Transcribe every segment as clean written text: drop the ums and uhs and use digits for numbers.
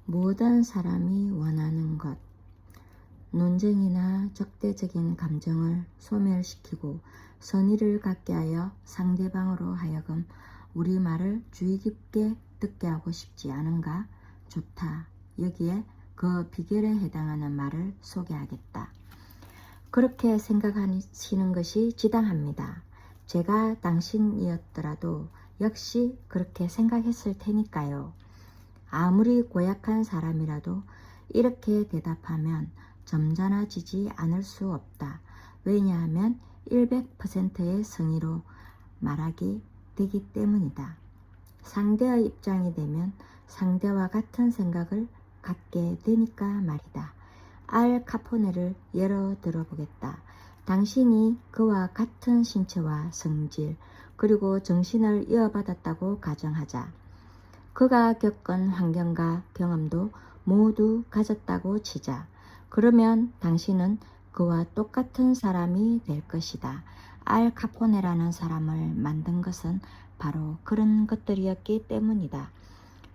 모든 사람이 원하는 것. 논쟁이나 적대적인 감정을 소멸시키고 선의를 갖게 하여 상대방으로 하여금 우리 말을 주의 깊게 듣게 하고 싶지 않은가? 좋다. 여기에 그 비결에 해당하는 말을 소개하겠다. 그렇게 생각하시는 것이 지당합니다. 제가 당신이었더라도 역시 그렇게 생각했을 테니까요. 아무리 고약한 사람이라도 이렇게 대답하면 점잖아지지 않을 수 없다. 왜냐하면 100%의 성의로 말하게 되기 때문이다. 상대의 입장이 되면 상대와 같은 생각을 갖게 되니까 말이다. 알 카포네를 예로 들어보겠다. 당신이 그와 같은 신체와 성질 그리고 정신을 이어받았다고 가정하자. 그가 겪은 환경과 경험도 모두 가졌다고 치자. 그러면 당신은 그와 똑같은 사람이 될 것이다. 알 카포네라는 사람을 만든 것은 바로 그런 것들이었기 때문이다.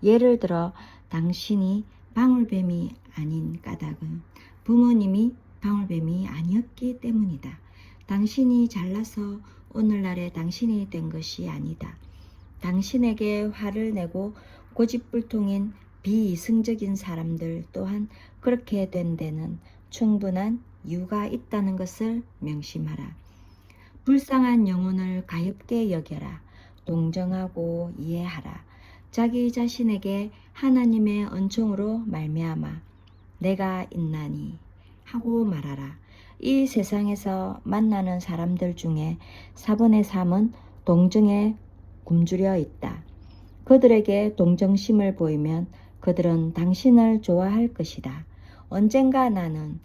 예를 들어 당신이 방울뱀이 아닌 까닭은 부모님이 방울뱀이 아니었기 때문이다. 당신이 잘나서 오늘날의 당신이 된 것이 아니다. 당신에게 화를 내고 고집불통인 비이성적인 사람들 또한 그렇게 된 데는 충분한 이유가 있다는 것을 명심하라. 불쌍한 영혼을 가엾게 여겨라. 동정하고 이해하라. 자기 자신에게 하나님의 은총으로 말미암아 내가 있나니 하고 말하라. 이 세상에서 만나는 사람들 중에 4분의 3은 동정에 굶주려 있다. 그들에게 동정심을 보이면 그들은 당신을 좋아할 것이다. 언젠가 나는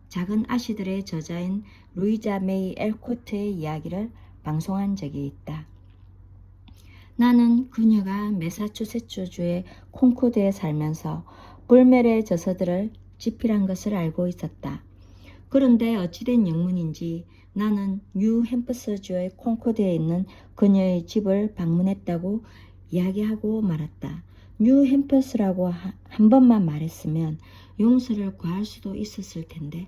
작은 아씨들의 저자인 루이자 메이 엘코트의 이야기를 방송한 적이 있다. 나는 그녀가 매사추세츠주의 콩코드에 살면서 불멸의 저서들을 집필한 것을 알고 있었다. 그런데 어찌된 영문인지 나는 뉴햄프스주의 콩코드에 있는 그녀의 집을 방문했다고 이야기하고 말았다. 뉴햄프스라고 한 번만 말했으면 용서를 구할 수도 있었을 텐데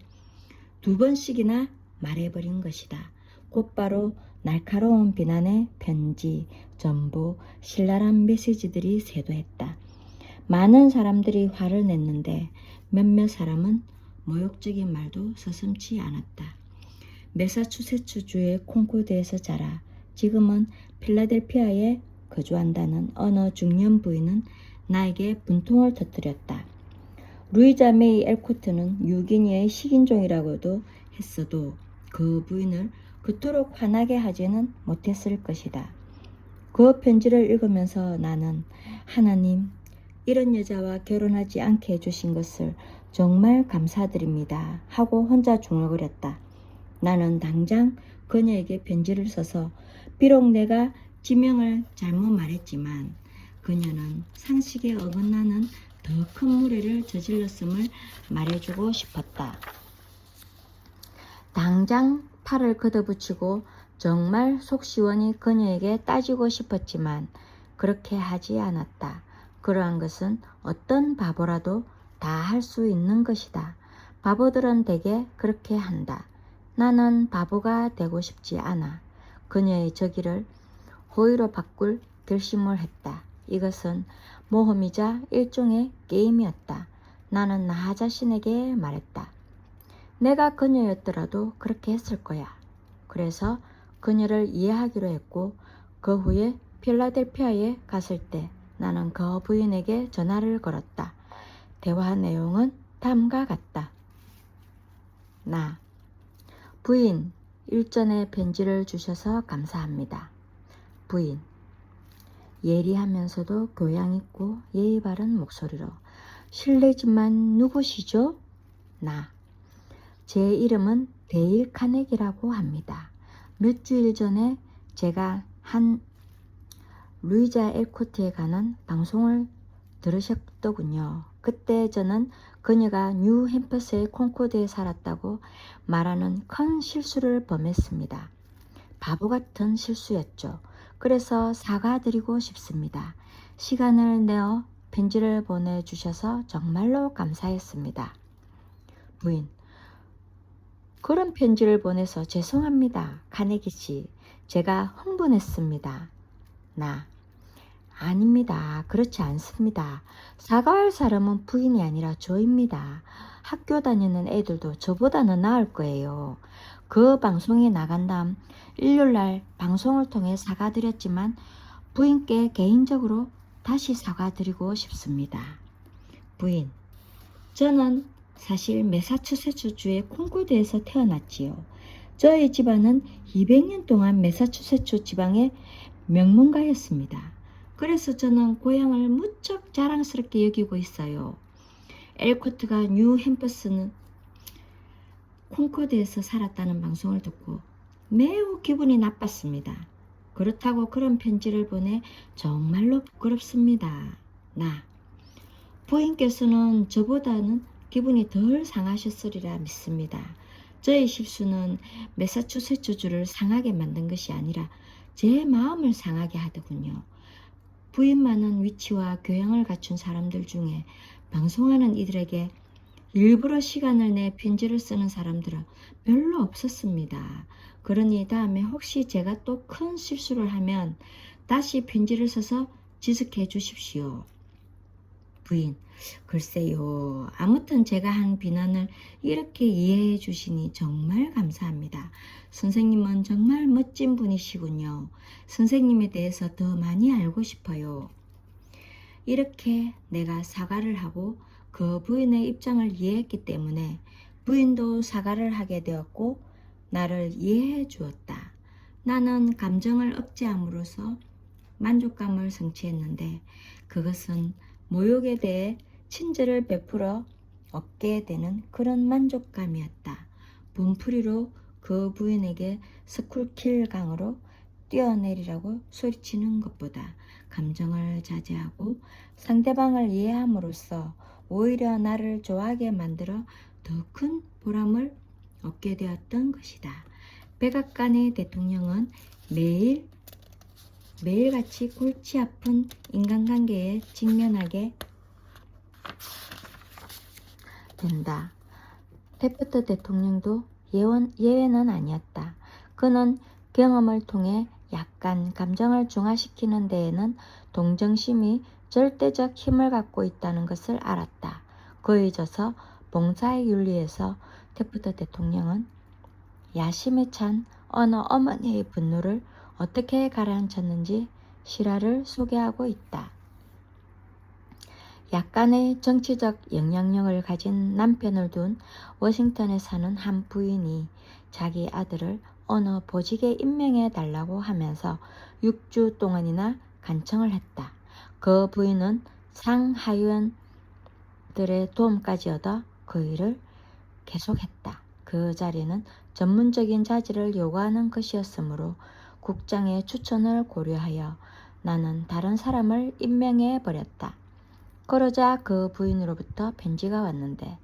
2번씩이나 말해버린 것이다. 곧바로 날카로운 비난의 편지, 전부 신랄한 메시지들이 쇄도했다. 많은 사람들이 화를 냈는데 몇몇 사람은 모욕적인 말도 서슴지 않았다. 매사추세츠주의 콩코드에서 자라 지금은 필라델피아에 거주한다는 어느 중년 부인은 나에게 분통을 터뜨렸다. 루이자 메이 엘코트는 뉴기니의 식인종이라고도 했어도 그 부인을 그토록 화나게 하지는 못했을 것이다. 그 편지를 읽으면서 나는 하나님, 이런 여자와 결혼하지 않게 해주신 것을 정말 감사드립니다 하고 혼자 중얼거렸다. 나는 당장 그녀에게 편지를 써서 비록 내가 지명을 잘못 말했지만 그녀는 상식에 어긋나는 더 큰 무례를 저질렀음을 말해주고 싶었다. 당장 팔을 걷어붙이고 정말 속 시원히 그녀에게 따지고 싶었지만 그렇게 하지 않았다. 그러한 것은 어떤 바보라도 다 할 수 있는 것이다. 바보들은 대개 그렇게 한다. 나는 바보가 되고 싶지 않아. 그녀의 저기를 호의로 바꿀 결심을 했다. 이것은 모험이자 일종의 게임이었다. 나는 나 자신에게 말했다. 내가 그녀였더라도 그렇게 했을 거야. 그래서 그녀를 이해하기로 했고 그 후에 필라델피아에 갔을 때 나는 그 부인에게 전화를 걸었다. 대화 내용은 다음과 같다. 나 부인, 일전에 편지를 주셔서 감사합니다. 부인, 예리하면서도 교양있고 예의 바른 목소리로 실례지만 누구시죠? 나, 제 이름은 데일 카네기라고 합니다. 몇 주일 전에 제가 한 루이자 엘코트에 가는 방송을 들으셨더군요. 그때 저는 그녀가 뉴햄퍼스의 콩코드에 살았다고 말하는 큰 실수를 범했습니다. 바보 같은 실수였죠. 그래서 사과드리고 싶습니다. 시간을 내어 편지를 보내주셔서 정말로 감사했습니다. 부인, 그런 편지를 보내서 죄송합니다. 카네기 씨, 제가 흥분했습니다. 나, 아닙니다. 그렇지 않습니다. 사과할 사람은 부인이 아니라 저입니다. 학교 다니는 애들도 저보다는 나을 거예요. 그 방송에 나간 다음 일요일날 방송을 통해 사과드렸지만 부인께 개인적으로 다시 사과드리고 싶습니다. 부인, 저는 사실 매사추세츠주의 콩코드에서 태어났지요. 저희 집안은 200년 동안 매사추세츠 지방의 명문가였습니다. 그래서 저는 고향을 무척 자랑스럽게 여기고 있어요. 엘코트가 뉴햄퍼스는 콩코드에서 살았다는 방송을 듣고 매우 기분이 나빴습니다. 그렇다고 그런 편지를 보내 정말로 부끄럽습니다. 나, 부인께서는 저보다는 기분이 덜 상하셨으리라 믿습니다. 저의 실수는 매사추세츠주를 상하게 만든 것이 아니라 제 마음을 상하게 하더군요. 부인 많은 위치와 교양을 갖춘 사람들 중에 방송하는 이들에게 일부러 시간을 내 편지를 쓰는 사람들은 별로 없었습니다. 그러니 다음에 혹시 제가 또 큰 실수를 하면 다시 편지를 써서 지적해 주십시오. 부인, 글쎄요. 아무튼 제가 한 비난을 이렇게 이해해 주시니 정말 감사합니다. 선생님은 정말 멋진 분이시군요. 선생님에 대해서 더 많이 알고 싶어요. 이렇게 내가 사과를 하고 그 부인의 입장을 이해했기 때문에 부인도 사과를 하게 되었고 나를 이해해 주었다. 나는 감정을 억제함으로써 만족감을 성취했는데 그것은 모욕에 대해 친절을 베풀어 얻게 되는 그런 만족감이었다. 분풀이로 그 부인에게 스쿨킬 강으로 뛰어내리라고 소리치는 것보다 감정을 자제하고 상대방을 이해함으로써 오히려 나를 좋아하게 만들어 더 큰 보람을 얻게 되었던 것이다. 백악관의 대통령은 매일같이 골치 아픈 인간관계에 직면하게 된다. 테프트 대통령도 예외는 아니었다. 그는 경험을 통해 약간 감정을 중화시키는 데에는 동정심이 절대적 힘을 갖고 있다는 것을 알았다. 그에 져서 봉사의 윤리에서 테프트 대통령은 야심에 찬 어느 어머니의 분노를 어떻게 가라앉혔는지 실화를 소개하고 있다. 약간의 정치적 영향력을 가진 남편을 둔 워싱턴에 사는 한 부인이 자기 아들을 어느 보직에 임명해 달라고 하면서 6주 동안이나 간청을 했다. 그 부인은 상하위원들의 도움까지 얻어 그 일을 계속했다. 그 자리는 전문적인 자질을 요구하는 것이었으므로 국장의 추천을 고려하여 나는 다른 사람을 임명해 버렸다. 그러자 그 부인으로부터 편지가 왔는데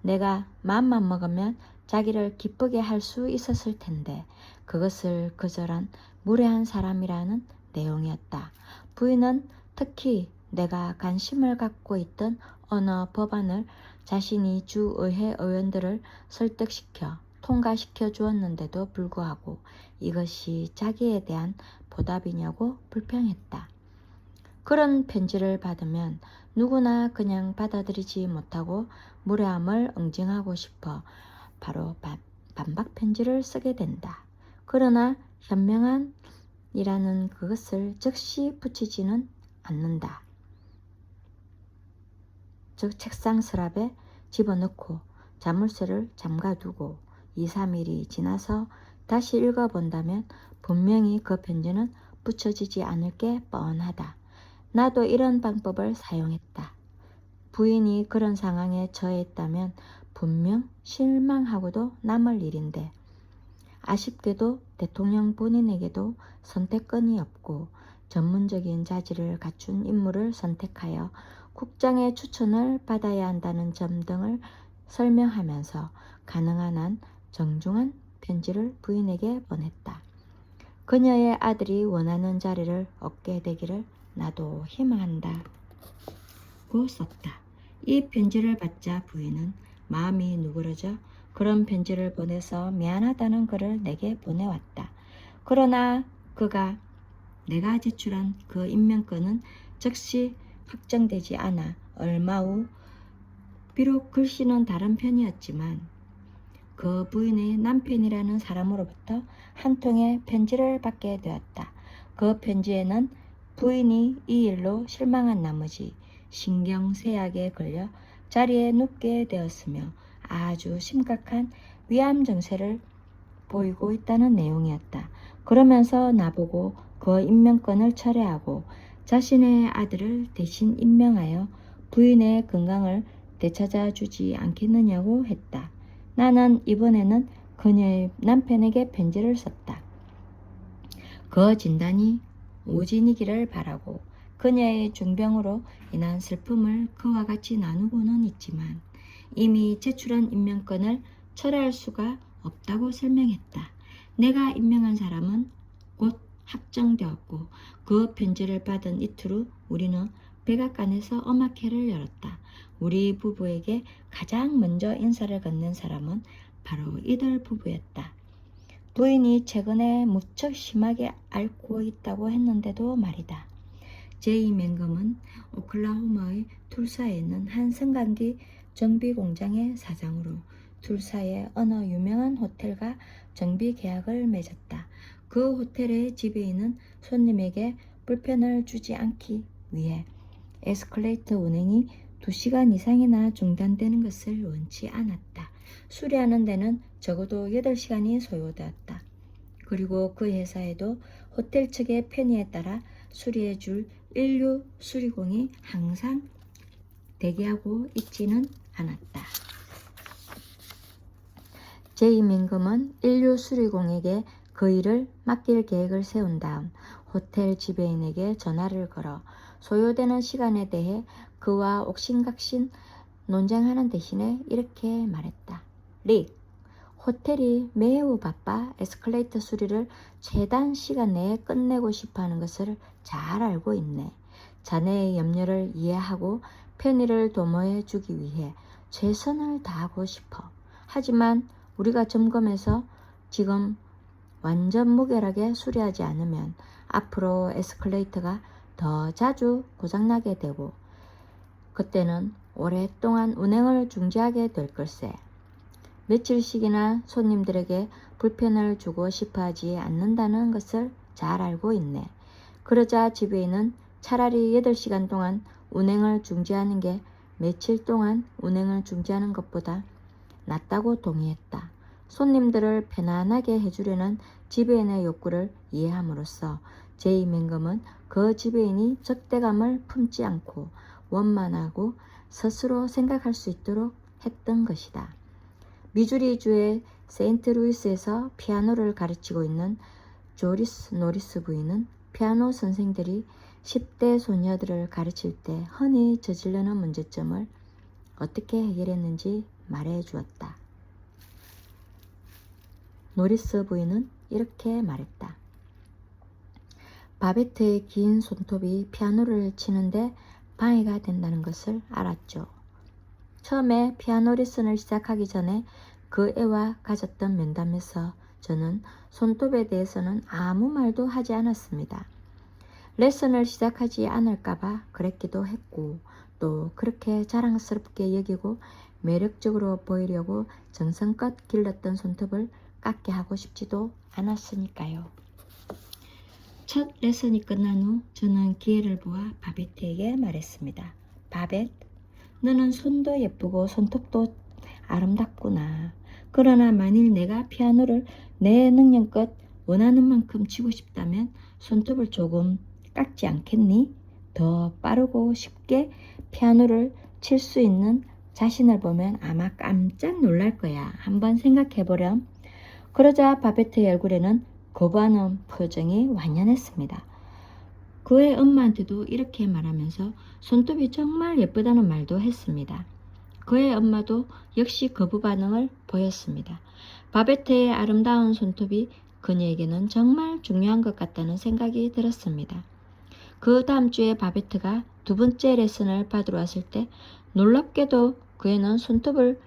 내가 마음만 먹으면 자기를 기쁘게 할 수 있었을 텐데 그것을 거절한 무례한 사람이라는 내용이었다. 부인은 특히 내가 관심을 갖고 있던 어느 법안을 자신이 주의회 의원들을 설득시켜 통과시켜 주었는데도 불구하고 이것이 자기에 대한 보답이냐고 불평했다. 그런 편지를 받으면 누구나 그냥 받아들이지 못하고 무례함을 응징하고 싶어 바로 반박 편지를 쓰게 된다. 그러나 현명한이라는 그것을 즉시 붙이지는 않는다. 즉 책상 서랍에 집어넣고 자물쇠를 잠가두고 2, 3일이 지나서 다시 읽어본다면 분명히 그 편지는 붙여지지 않을 게 뻔하다. 나도 이런 방법을 사용했다. 부인이 그런 상황에 처했다면 분명 실망하고도 남을 일인데 아쉽게도 대통령 본인에게도 선택권이 없고 전문적인 자질을 갖춘 인물을 선택하여 국장의 추천을 받아야 한다는 점 등을 설명하면서 가능한 한 정중한 편지를 부인에게 보냈다. 그녀의 아들이 원하는 자리를 얻게 되기를 나도 희망한다. 고 썼다. 이 편지를 받자 부인은 마음이 누그러져 그런 편지를 보내서 미안하다는 글을 내게 보내왔다. 그러나 그가 내가 제출한 그 임명권은 즉시 확정되지 않아 얼마 후 비록 글씨는 다른 편이었지만 그 부인의 남편이라는 사람으로부터 한 통의 편지를 받게 되었다. 그 편지에는 부인이 이 일로 실망한 나머지 신경쇠약에 걸려 자리에 눕게 되었으며 아주 심각한 위암 증세를 보이고 있다는 내용이었다. 그러면서 나보고 그 임명권을 철회하고 자신의 아들을 대신 임명하여 부인의 건강을 되찾아 주지 않겠느냐고 했다. 나는 이번에는 그녀의 남편에게 편지를 썼다. 그 진단이 오진이기를 바라고 그녀의 중병으로 인한 슬픔을 그와 같이 나누고는 있지만 이미 제출한 임명권을 철회할 수가 없다고 설명했다. 내가 임명한 사람은 곧 확정되었고 그 편지를 받은 이틀 후 우리는 백악관에서 엄학회를 열었다. 우리 부부에게 가장 먼저 인사를 건넨 사람은 바로 이들 부부였다. 부인이 최근에 무척 심하게 앓고 있다고 했는데도 말이다. 제이 맹검은 오클라호마의 툴사에 있는 한 성강기 정비 공장의 사장으로 툴사의 어느 유명한 호텔과 정비 계약을 맺었다. 그 호텔의 지배인은 손님에게 불편을 주지 않기 위해 에스컬레이터 운행이 2시간 이상이나 중단되는 것을 원치 않았다. 수리하는 데는 적어도 8시간이 소요되었다. 그리고 그 회사에도 호텔 측의 편의에 따라 수리해줄 인류 수리공이 항상 대기하고 있지는 않았다. 제이 민금은 인류 수리공에게 그 일을 맡길 계획을 세운 다음 호텔 지배인에게 전화를 걸어 소요되는 시간에 대해 그와 옥신각신 논쟁하는 대신에 이렇게 말했다. 릭, 호텔이 매우 바빠 에스컬레이터 수리를 최단 시간 내에 끝내고 싶어하는 것을 잘 알고 있네. 자네의 염려를 이해하고 편의를 도모해 주기 위해 최선을 다하고 싶어. 하지만 우리가 점검해서 지금 완전 무결하게 수리하지 않으면 앞으로 에스컬레이터가 더 자주 고장나게 되고 그때는 오랫동안 운행을 중지하게 될 걸세. 며칠씩이나 손님들에게 불편을 주고 싶어하지 않는다는 것을 잘 알고 있네. 그러자 지배인은 차라리 8시간 동안 운행을 중지하는 게 며칠 동안 운행을 중지하는 것보다 낫다고 동의했다. 손님들을 편안하게 해주려는 지배인의 욕구를 이해함으로써 제이 맹검은 그 지배인이 적대감을 품지 않고 원만하고 스스로 생각할 수 있도록 했던 것이다. 미주리주의 세인트루이스에서 피아노를 가르치고 있는 조리스 노리스 부인은 피아노 선생들이 10대 소녀들을 가르칠 때 흔히 저지르는 문제점을 어떻게 해결했는지 말해 주었다. 노리스 부인은 이렇게 말했다. 바베트의 긴 손톱이 피아노를 치는데 방해가 된다는 것을 알았죠. 처음에 피아노 레슨을 시작하기 전에 그 애와 가졌던 면담에서 저는 손톱에 대해서는 아무 말도 하지 않았습니다. 레슨을 시작하지 않을까봐 그랬기도 했고 또 그렇게 자랑스럽게 여기고 매력적으로 보이려고 정성껏 길렀던 손톱을 깎게 하고 싶지도 않았으니까요. 첫 레슨이 끝난 후 저는 기회를 보아 바베트에게 말했습니다. 바벳, 너는 손도 예쁘고 손톱도 아름답구나. 그러나 만일 내가 피아노를 내 능력껏 원하는 만큼 치고 싶다면 손톱을 조금 깎지 않겠니? 더 빠르고 쉽게 피아노를 칠 수 있는 자신을 보면 아마 깜짝 놀랄 거야. 한번 생각해보렴. 그러자 바베트의 얼굴에는 거부하는 표정이 완연했습니다. 그의 엄마한테도 이렇게 말하면서 손톱이 정말 예쁘다는 말도 했습니다. 그의 엄마도 역시 거부 반응을 보였습니다. 바베트의 아름다운 손톱이 그녀에게는 정말 중요한 것 같다는 생각이 들었습니다. 그 다음 주에 바베트가 두 번째 레슨을 받으러 왔을 때 놀랍게도 그 애는 손톱을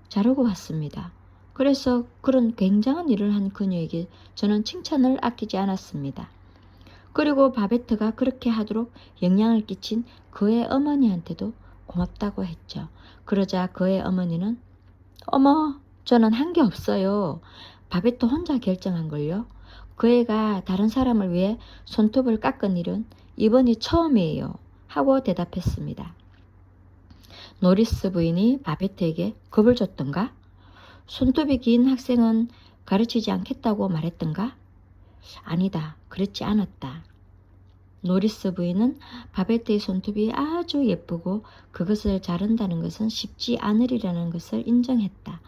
자르고 왔습니다. 그래서 그런 굉장한 일을 한 그녀에게 저는 칭찬을 아끼지 않았습니다. 그리고 바베트가 그렇게 하도록 영향을 끼친 그의 어머니한테도 고맙다고 했죠. 그러자 그의 어머니는 어머, 저는 한 게 없어요. 바베트 혼자 결정한걸요. 그 애가 다른 사람을 위해 손톱을 깎은 일은 이번이 처음이에요. 하고 대답했습니다. 노리스 부인이 바베트에게 겁을 줬던가? 손톱이 긴 학생은 가르치지 않겠다고 말했던가? 아니다, 그렇지 않았다. 노리스 부인은 바베트의 손톱이 아주 예쁘고 그것을 자른다는 것은 쉽지 않으리라는 것을 인정했다.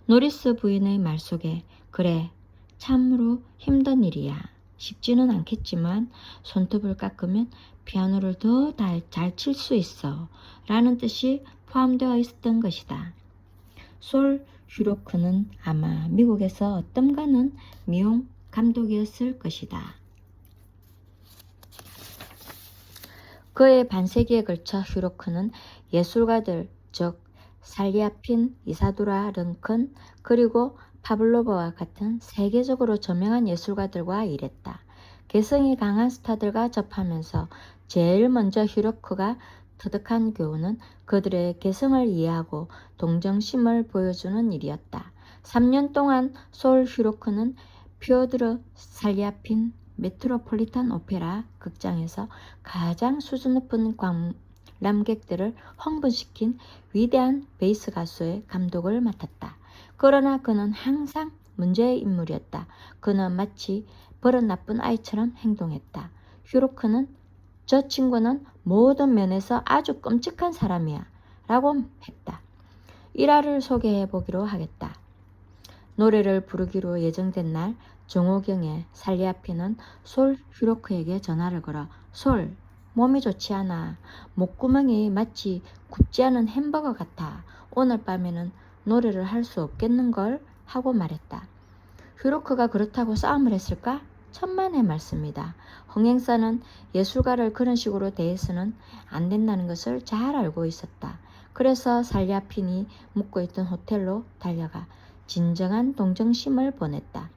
노리스 부인의 말 속에 그래, 참으로 힘든 일이야. 쉽지는 않겠지만 손톱을 깎으면 피아노를 더 잘 칠 수 있어 라는 뜻이 포함되어 있었던 것이다. 솔 슈로크는 아마 미국에서 어떤가는 미용 감독이었을 것이다. 그의 반세기에 걸쳐 슈로크는 예술가들, 즉 살리아핀, 이사도라 른큰, 그리고 파블로바와 같은 세계적으로 저명한 예술가들과 일했다. 개성이 강한 스타들과 접하면서 제일 먼저 슈로크가 터득한 교훈은 그들의 개성을 이해하고 동정심을 보여주는 일이었다. 3년 동안 솔 슈로크는 피오드르 살리아핀 메트로폴리탄 오페라 극장에서 가장 수준 높은 관람객들을 흥분시킨 위대한 베이스 가수의 감독을 맡았다. 그러나 그는 항상 문제의 인물이었다. 그는 마치 버릇 나쁜 아이처럼 행동했다. 슈로크는 저 친구는 모든 면에서 아주 끔찍한 사람이야 라고 했다. 일화를 소개해 보기로 하겠다. 노래를 부르기로 예정된 날 정오경에 살리아핀은 솔 슈로크에게 전화를 걸어 솔, 몸이 좋지 않아. 목구멍이 마치 굽지 않은 햄버거 같아. 오늘 밤에는 노래를 할 수 없겠는걸? 하고 말했다. 슈로크가 그렇다고 싸움을 했을까? 천만의 말씀이다. 흥행사는 예술가를 그런 식으로 대해서는 안 된다는 것을 잘 알고 있었다. 그래서 살리아핀이 묵고 있던 호텔로 달려가 진정한 동정심을 보냈다.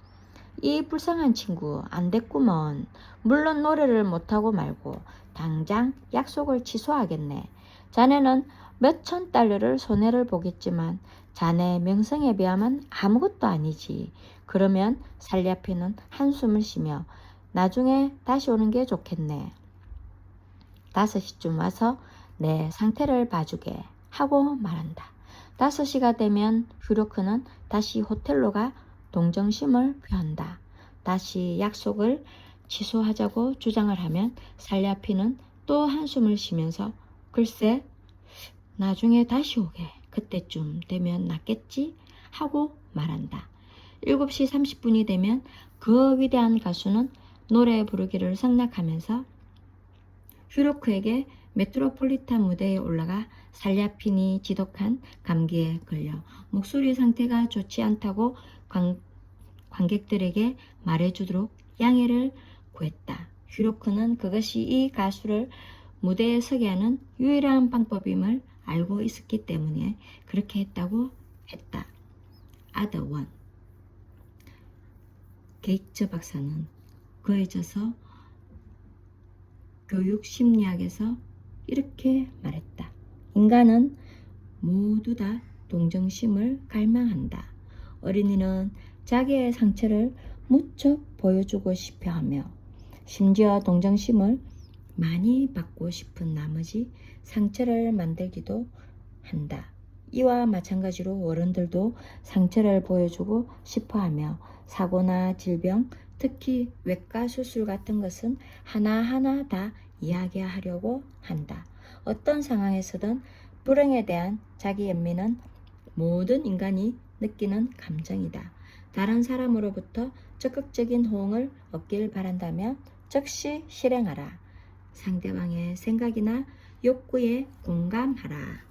이 불쌍한 친구 안 됐구먼. 물론 노래를 못하고 말고 당장 약속을 취소하겠네. 자네는 몇천 달러를 손해를 보겠지만 자네 명성에 비하면 아무것도 아니지. 그러면 살리아핀은 한숨을 쉬며 나중에 다시 오는 게 좋겠네. 5시쯤 와서 내 상태를 봐주게 하고 말한다. 5시가 되면 슈로크는 다시 호텔로 가 동정심을 표한다. 다시 약속을 취소하자고 주장을 하면 살리아핀은 또 한숨을 쉬면서 글쎄 나중에 다시 오게 그때쯤 되면 낫겠지 하고 말한다. 7시 30분이 되면 그 위대한 가수는 노래 부르기를 생략하면서 슈로크에게 메트로폴리탄 무대에 올라가 살리아핀이 지독한 감기에 걸려 목소리 상태가 좋지 않다고 관객들에게 말해주도록 양해를 구했다. 슈로크는 그것이 이 가수를 무대에 서게 하는 유일한 방법임을 알고 있었기 때문에 그렇게 했다고 했다. 아더 원. 게이츠 박사는 그해져서 교육 심리학에서 이렇게 말했다. 인간은 모두 다 동정심을 갈망한다. 어린이는 자기의 상처를 무척 보여주고 싶어 하며 심지어 동정심을 많이 받고 싶은 나머지 상처를 만들기도 한다. 이와 마찬가지로 어른들도 상처를 보여주고 싶어 하며 사고나 질병, 특히 외과 수술 같은 것은 하나하나 다 이야기하려고 한다. 어떤 상황에서든 불행에 대한 자기 연민은 모든 인간이 느끼는 감정이다. 다른 사람으로부터 적극적인 호응을 얻길 바란다면 즉시 실행하라. 상대방의 생각이나 욕구에 공감하라.